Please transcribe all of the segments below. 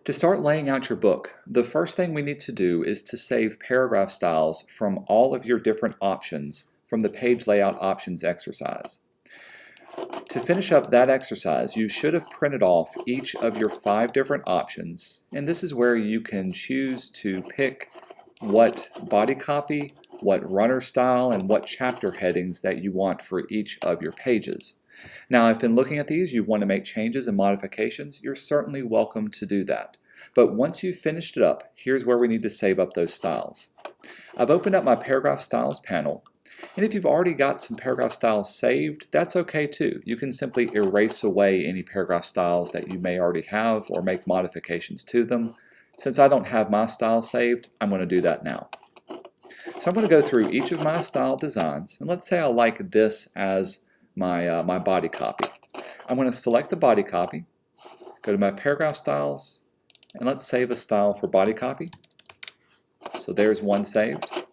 To start laying out your book, the first thing we need to do is to save paragraph styles from all of your different options from the page layout options exercise. To finish up that exercise, you should have printed off each of your 5 different options, and this is where you can choose to pick what body copy, what runner style, and what chapter headings that you want for each of your pages. Now, if in looking at these you want to make changes and modifications, you're certainly welcome to do that. But once you've finished it up, here's where we need to save up those styles. I've opened up my paragraph styles panel, and if you've already got some paragraph styles saved, that's okay too. You can simply erase away any paragraph styles that you may already have or make modifications to them. Since I don't have my style saved, I'm going to do that now. So I'm going to go through each of my style designs, and let's say I like this as my body copy. I'm going to select the body copy, go to my paragraph styles, and let's save a style for body copy. So there's one saved.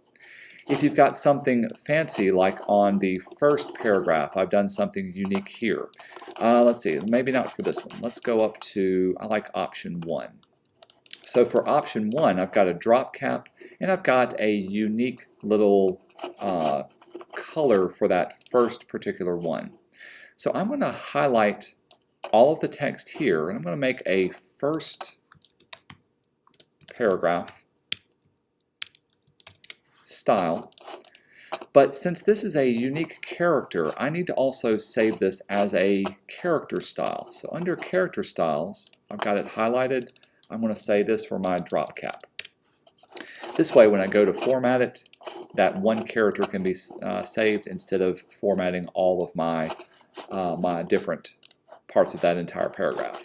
If you've got something fancy like on the first paragraph, I've done something unique here. Let's see, maybe not for this one. Let's go up to, I like option 1. So for option 1, I've got a drop cap, and I've got a unique little color for that first particular one. So I'm going to highlight all of the text here, and I'm going to make a first paragraph style. But since this is a unique character, I need to also save this as a character style. So under character styles, I've got it highlighted. I'm going to say this for my drop cap. This way, when I go to format it, that one character can be saved instead of formatting all of my different parts of that entire paragraph.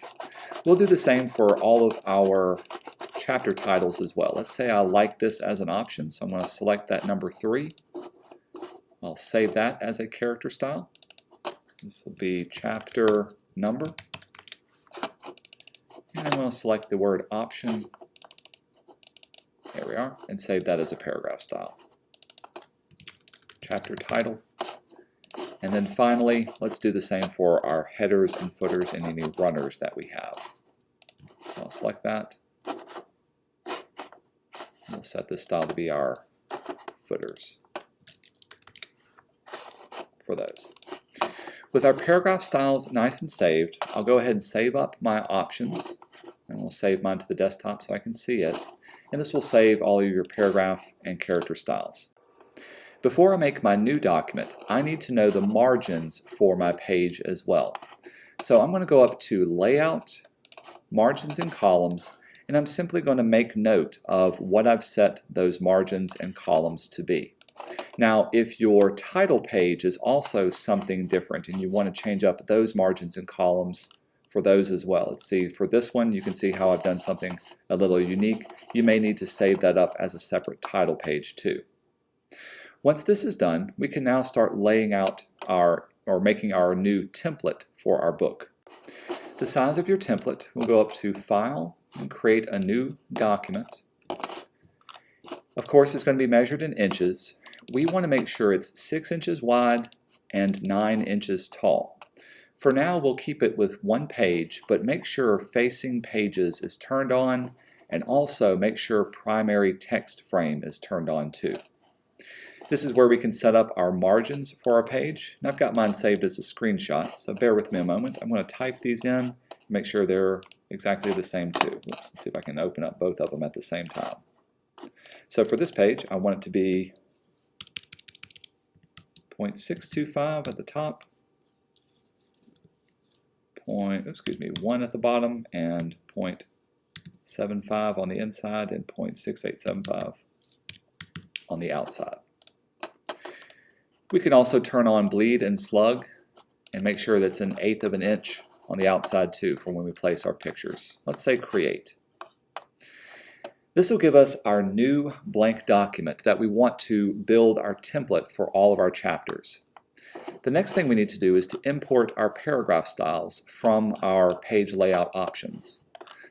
We'll do the same for all of our chapter titles as well. Let's say I like this as an option, so I'm going to select that number 3. I'll save that as a character style. This will be chapter number. And I'm going to select the word option. There we are, and save that as a paragraph style. Chapter title. And then finally, let's do the same for our headers and footers and any runners that we have. So I'll select that. We'll set this style to be our footers for those. With our paragraph styles nice and saved, I'll go ahead and save up my options, and we'll save mine to the desktop so I can see it. And this will save all of your paragraph and character styles. Before I make my new document, I need to know the margins for my page as well. So I'm going to go up to Layout, Margins and Columns, and I'm simply going to make note of what I've set those margins and columns to be. Now, if your title page is also something different and you want to change up those margins and columns for those as well. Let's see, for this one you can see how I've done something a little unique. You may need to save that up as a separate title page too. Once this is done, we can now start laying out making our new template for our book. The size of your template will go up to File and create a new document. Of course, it's going to be measured in inches. We want to make sure it's 6 inches wide and 9 inches tall. For now, we'll keep it with 1 page, but make sure Facing Pages is turned on, and also make sure Primary Text Frame is turned on too. This is where we can set up our margins for our page. And I've got mine saved as a screenshot, so bear with me a moment. I'm going to type these in, make sure they're exactly the same too. Oops, let's see if I can open up both of them at the same time. So for this page, I want it to be 0.625 at the top, 1 at the bottom, and 0.75 on the inside, and 0.6875 on the outside. We can also turn on bleed and slug and make sure that's 1/8 of an inch on the outside too for when we place our pictures. Let's say create. This will give us our new blank document that we want to build our template for all of our chapters. The next thing we need to do is to import our paragraph styles from our page layout options.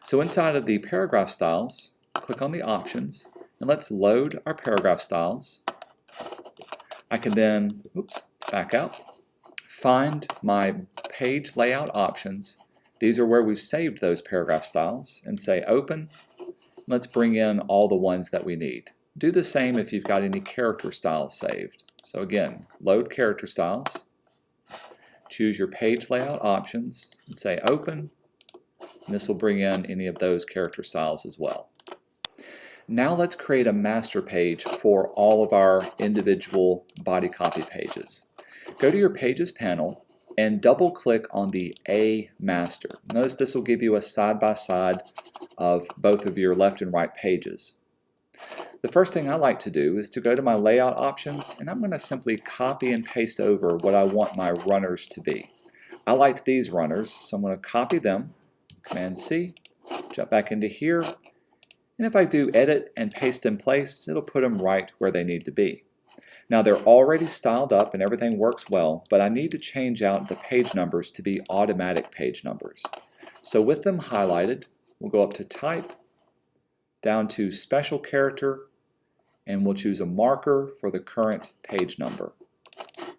So inside of the paragraph styles, click on the options, and let's load our paragraph styles. I can then, let's back out, find my page layout options, These are where we've saved those paragraph styles, and say Open. Let's bring in all the ones that we need. Do the same if you've got any character styles saved. So again, load character styles, choose your page layout options, and say Open, and this will bring in any of those character styles as well. Now let's create a master page for all of our individual body copy pages. Go to your Pages panel and double click on the A master. Notice this will give you a side-by-side of both of your left and right pages. The first thing I like to do is to go to my layout options, and I'm going to simply copy and paste over what I want my runners to be. I liked these runners, so I'm going to copy them, Command C, jump back into here, and if I do edit and paste in place, it'll put them right where they need to be. Now they're already styled up and everything works well, but I need to change out the page numbers to be automatic page numbers. So with them highlighted, we'll go up to Type, down to Special Character, and we'll choose a marker for the current page number.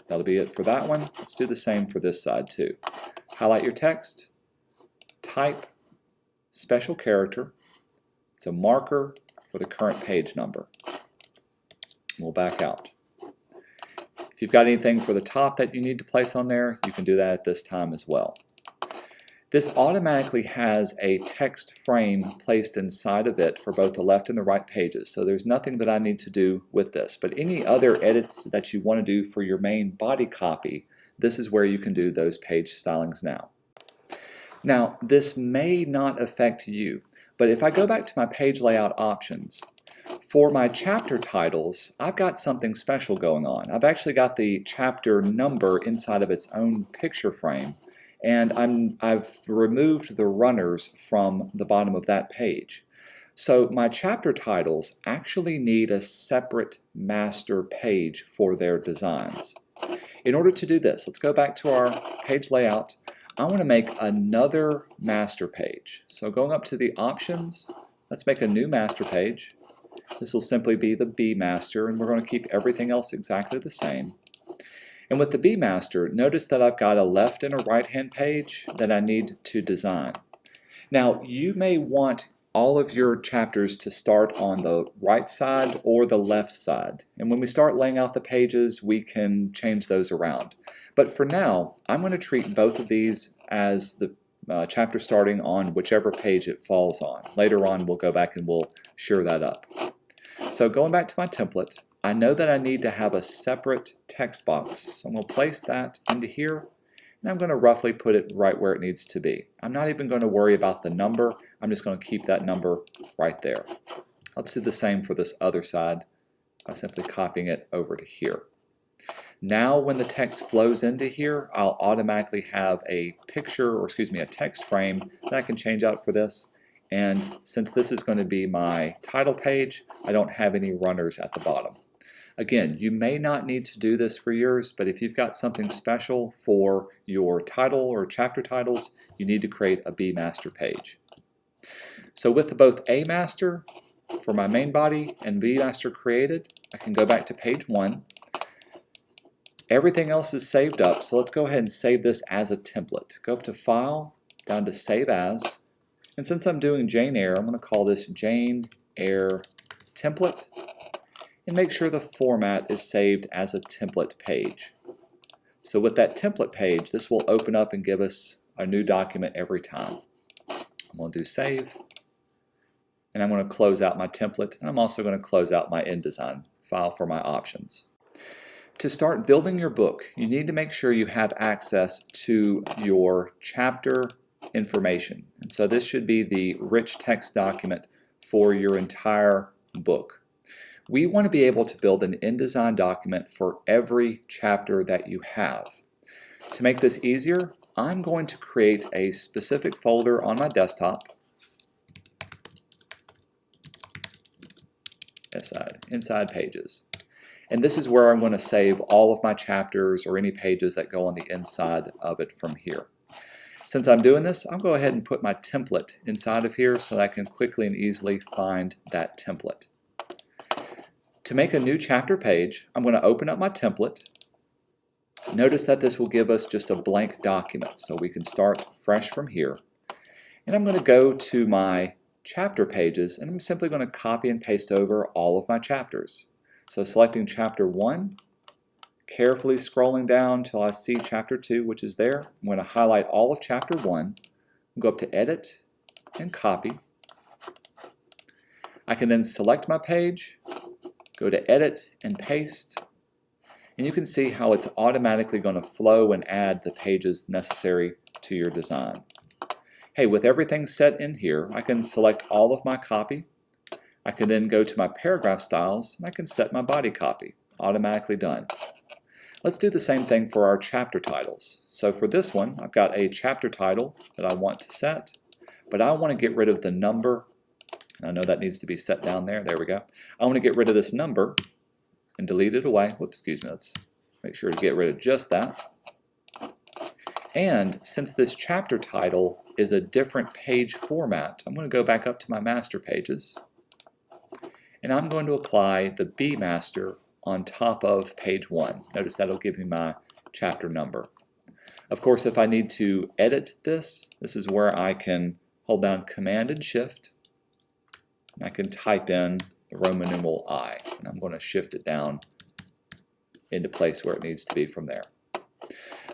That'll be it for that one. Let's do the same for this side too. Highlight your text, Type, Special Character. It's a marker for the current page number. We'll back out. If you've got anything for the top that you need to place on there, you can do that at this time as well. This automatically has a text frame placed inside of it for both the left and the right pages, so there's nothing that I need to do with this. But any other edits that you want to do for your main body copy, this is where you can do those page stylings now. Now, this may not affect you, but if I go back to my page layout options, for my chapter titles, I've got something special going on. I've actually got the chapter number inside of its own picture frame, and I've removed the runners from the bottom of that page. So my chapter titles actually need a separate master page for their designs. In order to do this, let's go back to our page layout. I want to make another master page. So going up to the options, let's make a new master page. This will simply be the B master, and we're going to keep everything else exactly the same. And with the B master, notice that I've got a left and a right hand page that I need to design. Now you may want all of your chapters to start on the right side or the left side. And when we start laying out the pages, we can change those around. But for now, I'm going to treat both of these as the chapter starting on whichever page it falls on. Later on, we'll go back and we'll sure that up. So going back to my template, I know that I need to have a separate text box. So I'm going to place that into here, and I'm going to roughly put it right where it needs to be. I'm not even going to worry about the number. I'm just going to keep that number right there. Let's do the same for this other side by simply copying it over to here. Now when the text flows into here, I'll automatically have a picture, or excuse me, a text frame that I can change out for this. And since this is going to be my title page, I don't have any runners at the bottom. Again, you may not need to do this for yours, but if you've got something special for your title or chapter titles, you need to create a B master page. So with both A master for my main body and B master created, I can go back to page 1. Everything else is saved up, so let's go ahead and save this as a template. Go up to File, down to Save As, and since I'm doing Jane Eyre, I'm going to call this Jane Eyre Template, and make sure the format is saved as a template page. So with that template page, this will open up and give us a new document every time. I'm going to do Save, and I'm going to close out my template, and I'm also going to close out my InDesign file for my options. To start building your book, you need to make sure you have access to your chapter information. And so this should be the rich text document for your entire book. We want to be able to build an InDesign document for every chapter that you have. To make this easier, I'm going to create a specific folder on my desktop, inside Pages. And this is where I'm going to save all of my chapters or any pages that go on the inside of it from here. Since I'm doing this, I'll go ahead and put my template inside of here so that I can quickly and easily find that template. To make a new chapter page, I'm going to open up my template. Notice that this will give us just a blank document, so we can start fresh from here. And I'm going to go to my chapter pages, and I'm simply going to copy and paste over all of my chapters. So selecting chapter 1, carefully scrolling down till I see chapter 2, which is there. I'm going to highlight all of chapter 1, go up to Edit and Copy. I can then select my page, go to Edit and Paste, and you can see how it's automatically going to flow and add the pages necessary to your design. Hey, with everything set in here, I can select all of my copy. I can then go to my paragraph styles, and I can set my body copy. Automatically done. Let's do the same thing for our chapter titles. So for this one, I've got a chapter title that I want to set, but I want to get rid of the number, and I know that needs to be set down there. There we go. I want to get rid of this number and delete it away. Whoops, excuse me. Let's make sure to get rid of just that. And since this chapter title is a different page format, I'm going to go back up to my master pages, and I'm going to apply the B master on top of page 1. Notice that'll give me my chapter number. Of course, if I need to edit this, this is where I can hold down Command and Shift, and I can type in the Roman numeral I, and I'm going to shift it down into place where it needs to be from there.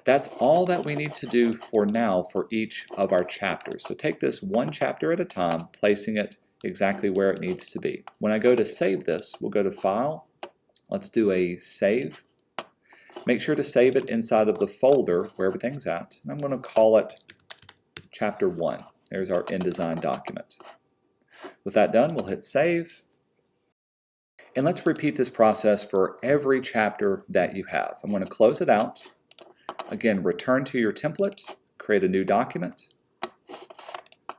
That's all that we need to do for now for each of our chapters. So take this one chapter at a time, placing it exactly where it needs to be. When I go to save this, we'll go to File. Let's do a Save. Make sure to save it inside of the folder where everything's at. And I'm going to call it Chapter 1. There's our InDesign document. With that done, we'll hit Save. And let's repeat this process for every chapter that you have. I'm going to close it out. Again, return to your template, create a new document,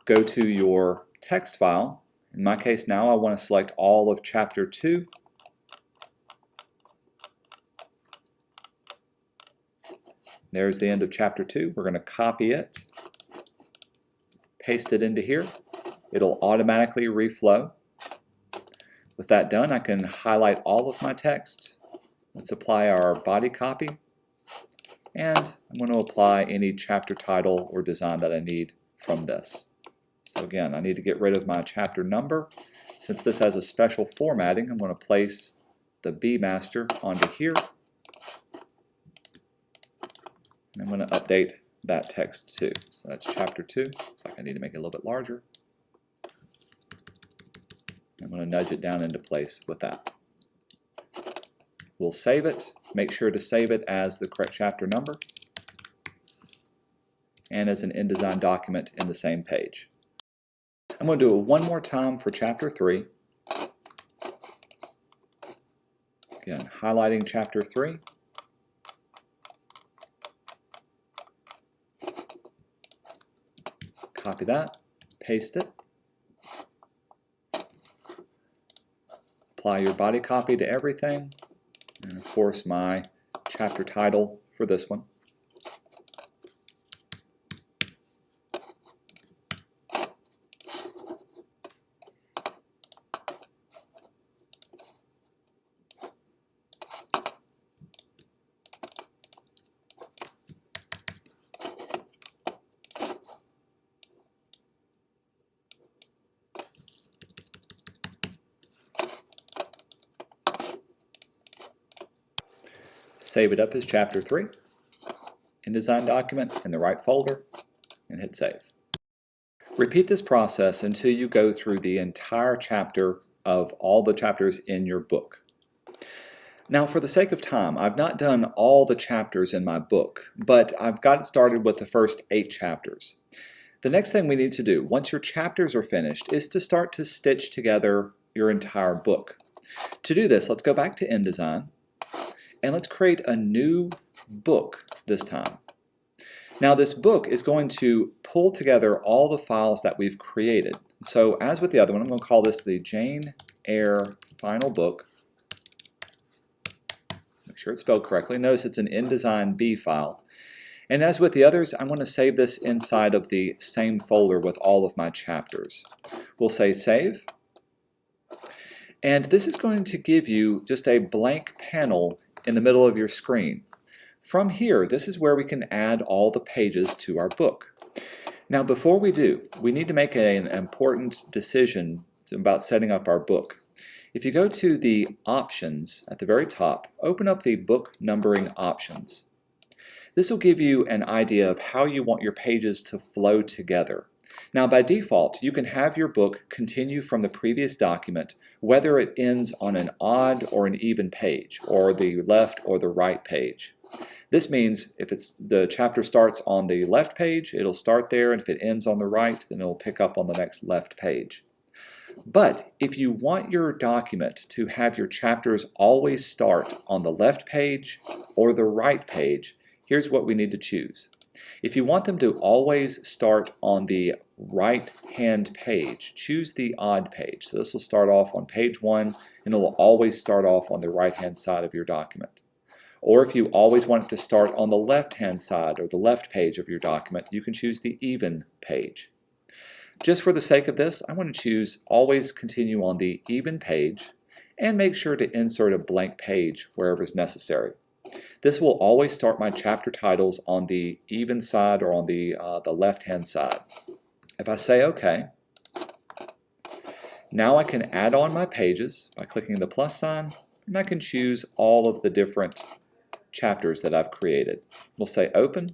go to your text file. In my case now, I want to select all of Chapter 2. There's the end of Chapter 2. We're going to copy it, paste it into here. It'll automatically reflow. With that done, I can highlight all of my text. Let's apply our body copy. And I'm going to apply any chapter title or design that I need from this. So again, I need to get rid of my chapter number. Since this has a special formatting, I'm going to place the B master onto here. And I'm going to update that text too. So that's chapter 2. Looks like I need to make it a little bit larger. I'm going to nudge it down into place with that. We'll save it. Make sure to save it as the correct chapter number and as an InDesign document in the same page. I'm going to do it one more time for Chapter 3. Again, highlighting Chapter 3. Copy that, paste it. Apply your body copy to everything. And of course my chapter title for this one. Save it up as Chapter 3, InDesign document in the right folder, and hit Save. Repeat this process until you go through the entire chapter of all the chapters in your book. Now, for the sake of time, I've not done all the chapters in my book, but I've gotten started with the first 8 chapters. The next thing we need to do, once your chapters are finished, is to start to stitch together your entire book. To do this, let's go back to InDesign. And let's create a new book this time. Now this book is going to pull together all the files that we've created. So as with the other one, I'm going to call this the Jane Eyre Final Book. Make sure it's spelled correctly. Notice it's an InDesign B file. And as with the others, I'm going to save this inside of the same folder with all of my chapters. We'll say Save. And this is going to give you just a blank panel in the middle of your screen. From here, this is where we can add all the pages to our book. Now before we do, we need to make an important decision about setting up our book. If you go to the options at the very top, open up the book numbering options. This will give you an idea of how you want your pages to flow together. Now by default, you can have your book continue from the previous document whether it ends on an odd or an even page, or the left or the right page. This means if the chapter starts on the left page, it'll start there, and if it ends on the right, then it'll pick up on the next left page. But if you want your document to have your chapters always start on the left page or the right page, here's what we need to choose. If you want them to always start on the right-hand page, choose the odd page. So this will start off on page 1, and it will always start off on the right-hand side of your document. Or if you always want it to start on the left-hand side or the left page of your document, you can choose the even page. Just for the sake of this, I want to choose always continue on the even page and make sure to insert a blank page wherever is necessary. This will always start my chapter titles on the even side or on the left-hand side. If I say OK, now I can add on my pages by clicking the plus sign, and I can choose all of the different chapters that I've created. We'll say open,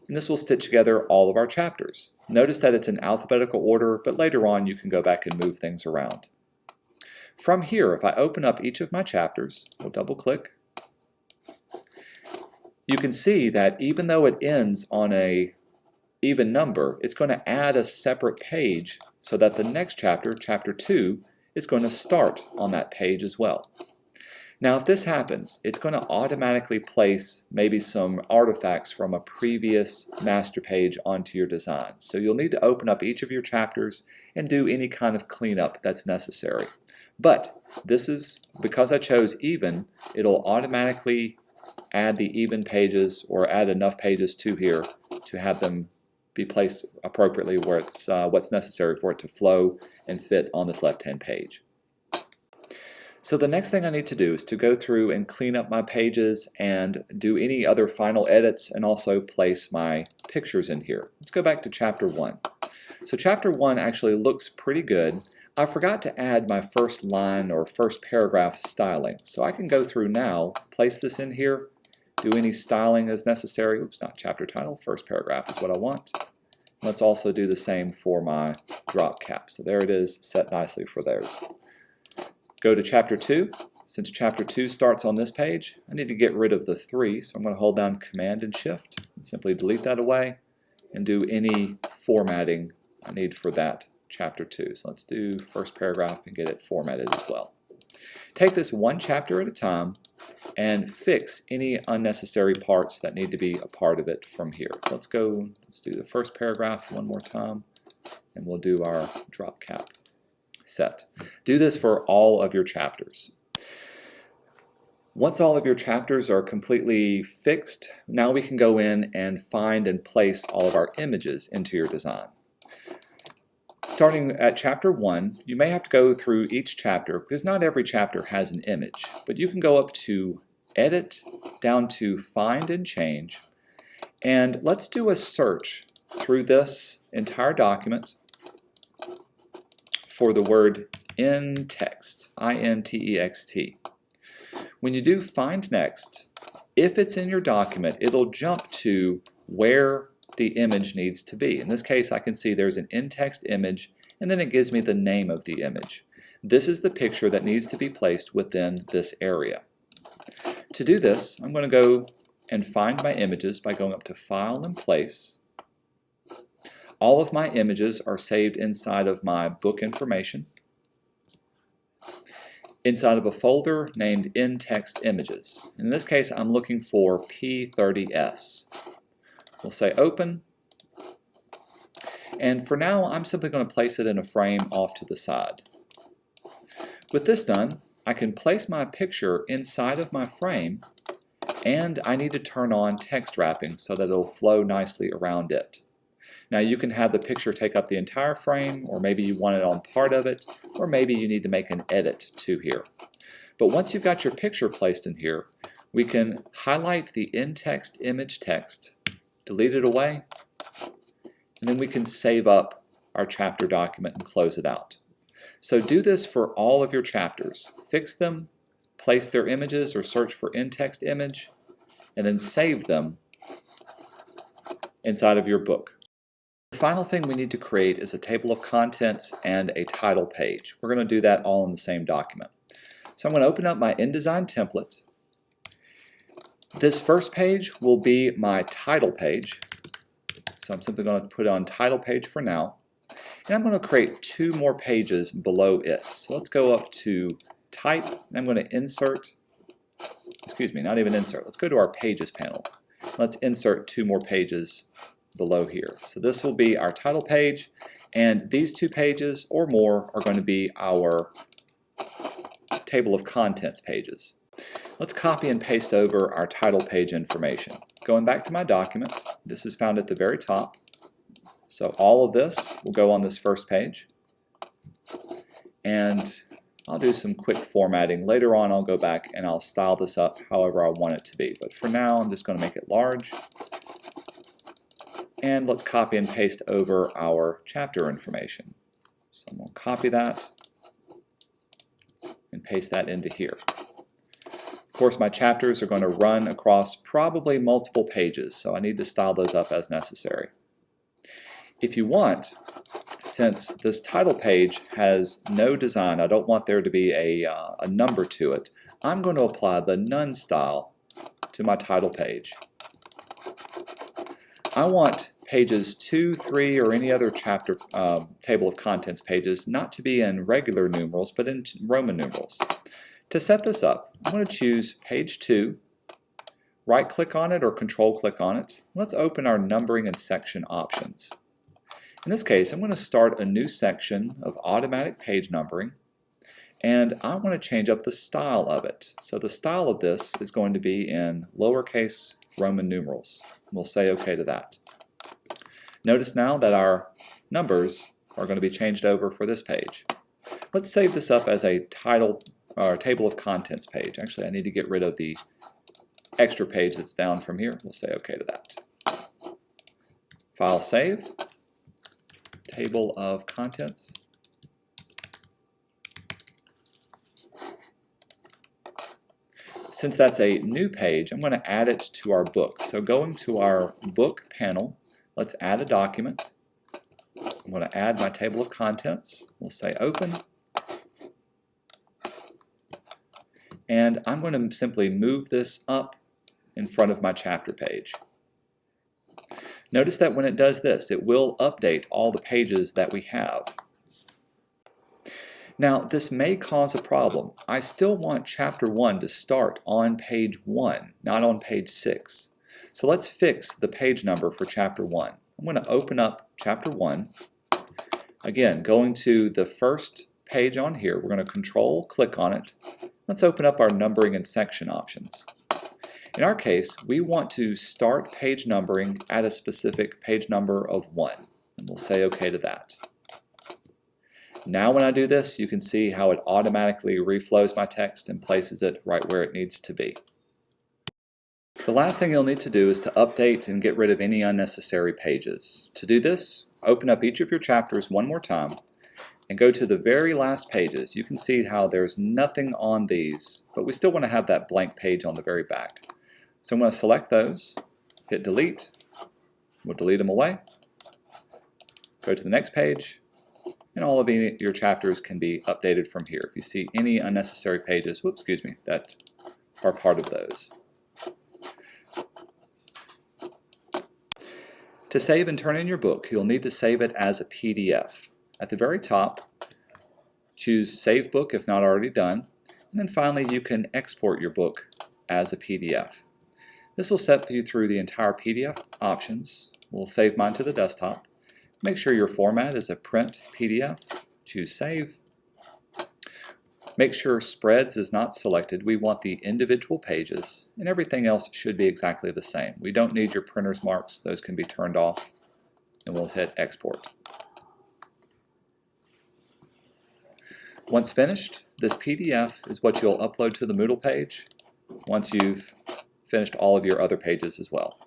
and this will stitch together all of our chapters. Notice that it's in alphabetical order, but later on you can go back and move things around. From here, if I open up each of my chapters, we'll double click, you can see that even though it ends on an even number, it's going to add a separate page so that the next chapter, chapter 2, is going to start on that page as well. Now if this happens, it's going to automatically place maybe some artifacts from a previous master page onto your design. So you'll need to open up each of your chapters and do any kind of cleanup that's necessary. But this is, because I chose even, it'll automatically add the even pages or add enough pages to here to have them be placed appropriately where it's what's necessary for it to flow and fit on this left-hand page. So the next thing I need to do is to go through and clean up my pages and do any other final edits and also place my pictures in here. Let's go back to chapter 1. So chapter 1 actually looks pretty good. I forgot to add my first line or first paragraph styling. So I can go through now, place this in here, do any styling as necessary. Oops, not chapter title, first paragraph is what I want. Let's also do the same for my drop cap. So there it is, set nicely for those. Go to chapter 2. Since chapter 2 starts on this page, I need to get rid of the 3, so I'm going to hold down Command and Shift and simply delete that away and do any formatting I need for that chapter 2. So let's do first paragraph and get it formatted as well. Take this one chapter at a time and fix any unnecessary parts that need to be a part of it from here. So let's do the first paragraph one more time, and we'll do our drop cap. Set. Do this for all of your chapters. Once all of your chapters are completely fixed, now we can go in and find and place all of our images into your design. Starting at chapter 1, you may have to go through each chapter because not every chapter has an image, but you can go up to Edit, down to Find and Change, and let's do a search through this entire document for the word in text, I-N-T-E-X-T. When you do Find Next, if it's in your document, it'll jump to where the image needs to be. In this case, I can see there's an in-text image, and then it gives me the name of the image. This is the picture that needs to be placed within this area. To do this, I'm going to go and find my images by going up to File and Place. All of my images are saved inside of my book information, inside of a folder named In-Text Images. In this case, I'm looking for P30S. We'll say Open, and for now, I'm simply going to place it in a frame off to the side. With this done, I can place my picture inside of my frame, and I need to turn on text wrapping so that it'll flow nicely around it. Now you can have the picture take up the entire frame, or maybe you want it on part of it, or maybe you need to make an edit to here. But once you've got your picture placed in here, we can highlight the in-text image text, delete it away, and then we can save up our chapter document and close it out. So do this for all of your chapters. Fix them, place their images or search for in-text image, and then save them inside of your book. The final thing we need to create is a table of contents and a title page. We're going to do that all in the same document. So I'm going to open up my InDesign template. This first page will be my title page. So I'm simply going to put on title page for now. And I'm going to create 2 more pages below it. So let's go up to type, and I'm going to insert, excuse me, not even insert. Let's go to our pages panel. Let's insert 2 more pages below here. So this will be our title page, and these 2 pages or more are going to be our table of contents pages. Let's copy and paste over our title page information. Going back to my document, this is found at the very top. So all of this will go on this first page. And I'll do some quick formatting. Later on I'll go back and I'll style this up however I want it to be. But for now I'm just going to make it large. And let's copy and paste over our chapter information. So I'm going to copy that and paste that into here. Of course, my chapters are going to run across probably multiple pages, so I need to style those up as necessary. If you want, since this title page has no design, I don't want there to be a number to it, I'm going to apply the none style to my title page. I want pages 2, 3, or any other chapter table of contents pages not to be in regular numerals, but in Roman numerals. To set this up, I'm going to choose page 2, right-click on it or control-click on it. Let's open our numbering and section options. In this case, I'm going to start a new section of automatic page numbering, and I want to change up the style of it. So the style of this is going to be in lowercase Roman numerals. We'll say OK to that. Notice now that our numbers are going to be changed over for this page. Let's save this up as a title or table of contents page. Actually, I need to get rid of the extra page that's down from here. We'll say OK to that. File save, table of contents. Since that's a new page, I'm going to add it to our book. So going to our book panel, let's add a document. I'm going to add my table of contents. We'll say open. And I'm going to simply move this up in front of my chapter page. Notice that when it does this, it will update all the pages that we have. Now, this may cause a problem. I still want chapter 1 to start on page 1, not on page 6. So let's fix the page number for chapter 1. I'm going to open up chapter 1. Again, going to the first page on here, we're going to control-click on it. Let's open up our numbering and section options. In our case, we want to start page numbering at a specific page number of 1. And we'll say OK to that. Now when I do this, you can see how it automatically reflows my text and places it right where it needs to be. The last thing you'll need to do is to update and get rid of any unnecessary pages. To do this, open up each of your chapters one more time and go to the very last pages. You can see how there's nothing on these, but we still want to have that blank page on the very back. So I'm going to select those, hit delete, we'll delete them away, go to the next page, and all of your chapters can be updated from here. If you see any unnecessary pages, that are part of those. To save and turn in your book, you'll need to save it as a PDF. At the very top, choose Save Book if not already done, and then finally you can export your book as a PDF. This will step you through the entire PDF options. We'll save mine to the desktop. Make sure your format is a print PDF. Choose Save. Make sure Spreads is not selected. We want the individual pages, and everything else should be exactly the same. We don't need your printer's marks. Those can be turned off, and we'll hit Export. Once finished, this PDF is what you'll upload to the Moodle page once you've finished all of your other pages as well.